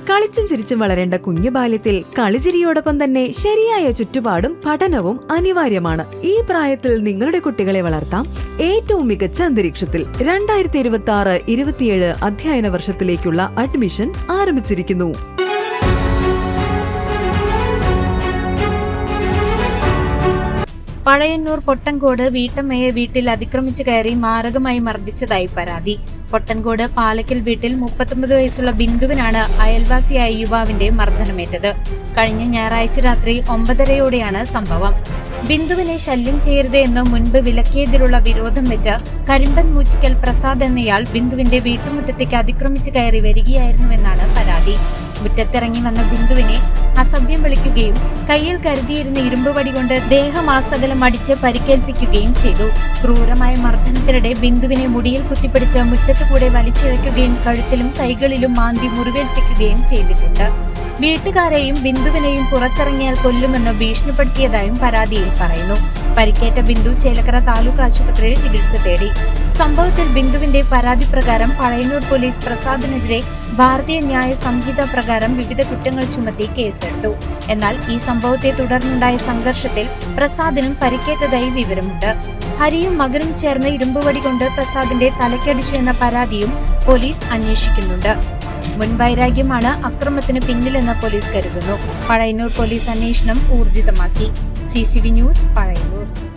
കളിച്ചും ചിരിച്ചും വളരേണ്ട കുഞ്ഞു ബാല്യത്തിൽ കളിചിരിയോടൊപ്പം തന്നെ ശരിയായ ചുറ്റുപാടും പഠനവും അനിവാര്യമാണ്. ഈ പ്രായത്തിൽ നിങ്ങളുടെ കുട്ടികളെ വളർത്താം ഏറ്റവും മികച്ച അന്തരീക്ഷത്തിൽ. 2026-27 അധ്യയന വർഷത്തിലേക്കുള്ള അഡ്മിഷൻ ആരംഭിച്ചിരിക്കുന്നു. പഴയന്നൂർ പൊട്ടൻകോട് വീട്ടമ്മയെ വീട്ടിൽ അതിക്രമിച്ചു കയറി മാരകമായി മർദ്ദിച്ചതായി പരാതി. പൊട്ടൻകോട് പാലക്കൽ വീട്ടിൽ 39 വയസ്സുള്ള ബിന്ദുവിനാണ് അയൽവാസിയായ യുവാവിന്റെ മർദ്ദനമേറ്റത്. കഴിഞ്ഞ ഞായറാഴ്ച രാത്രി 9:30-ഓടെയാണ് സംഭവം. ബിന്ദുവിനെ ശല്യം ചെയ്യരുത് എന്ന് മുൻപ് വിലക്കിയതിലുള്ള വിരോധം വെച്ച് കരിമ്പൻ മൂച്ചിക്കൽ പ്രസാദ് എന്നയാൾ ബിന്ദുവിന്റെ വീട്ടുമുറ്റത്തേക്ക് അതിക്രമിച്ചു കയറി വരികയായിരുന്നുവെന്നാണ് പരാതി. മുറ്റത്തിറങ്ങി വന്ന ബിന്ദുവിനെ അസഭ്യം വിളിക്കുകയും കയ്യിൽ കരുതിയിരുന്ന ഇരുമ്പ് വടി കൊണ്ട് ദേഹമാസകലം അടിച്ച് പരിക്കേൽപ്പിക്കുകയും ചെയ്തു. ക്രൂരമായ മർദ്ദനത്തിനിടെ ബിന്ദുവിനെ മുടിയിൽ കുത്തിപ്പിടിച്ച് മുറ്റത്തുകൂടെ വലിച്ചിഴയ്ക്കുകയും കഴുത്തിലും കൈകളിലും മാന്തി മുറിവേൽപ്പിക്കുകയും ചെയ്തിട്ടുണ്ട്. വീട്ടുകാരെയും ബിന്ദുവിനെയും പുറത്തിറങ്ങിയാൽ കൊല്ലുമെന്ന് ഭീഷണിപ്പെടുത്തിയതായും പരാതിയിൽ പറയുന്നു. പരിക്കേറ്റ ബിന്ദു ചേലക്കര താലൂക്ക് ആശുപത്രിയിൽ ചികിത്സ തേടി. സംഭവത്തിൽ ബിന്ദുവിന്റെ പരാതി പ്രകാരം പഴയന്നൂർ പോലീസ് പ്രസാദിനെതിരെ ഭാരതീയ ന്യായ സംഹിത പ്രകാരം വിവിധ കുറ്റങ്ങൾ ചുമത്തി കേസെടുത്തു. എന്നാൽ ഈ സംഭവത്തെ തുടർന്നുണ്ടായ സംഘർഷത്തിൽ പ്രസാദിനും പരിക്കേറ്റതായി വിവരമുണ്ട്. ഹരിയും മകനും ചേർന്ന് ഇരുമ്പുവടി കൊണ്ട് പ്രസാദിന്റെ തലക്കടിച്ചു എന്ന പരാതിയും പോലീസ് അന്വേഷിക്കുന്നുണ്ട്. മുൻവൈരാഗ്യമാണ് അക്രമത്തിന് പിന്നിലെന്ന് പോലീസ് കരുതുന്നു. പഴയന്നൂർ പോലീസ് അന്വേഷണം ഊർജിതമാക്കി. CCV news, Pazhayannur.